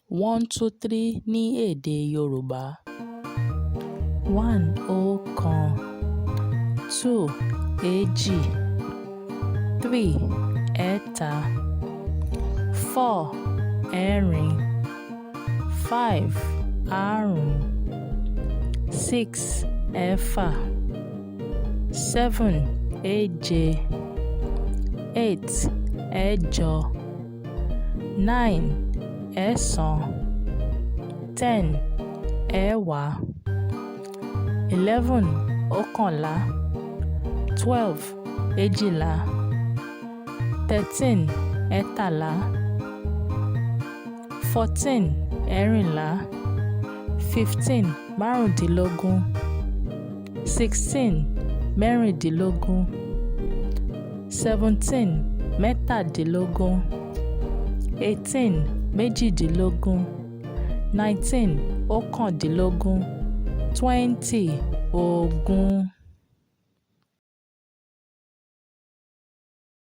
1, 2, 3 ní èdè Yorùbá. 1. Oókan. 2. Èjì. 3. Ẹ̀ta. 4. Ẹ̀rin. 5. Àrún. 6. Ẹ̀fà. 7. Èje. 8. Ẹ̀jọ. 9. Ẹ̀sán. 10. Ẹ̀wá. 11. Ọ̀kànlá. 12. Èjìlá. 13. Ẹ̀tàlá. 14. Ẹ̀rìnlá. 15. Márùndínlógún. 16. Mẹ́rìndínlógún. 17. Mẹ́tàdínlógún. 18. Méjìdínlógún. 19. Ọ̀kándínlógún. 20. Ogún.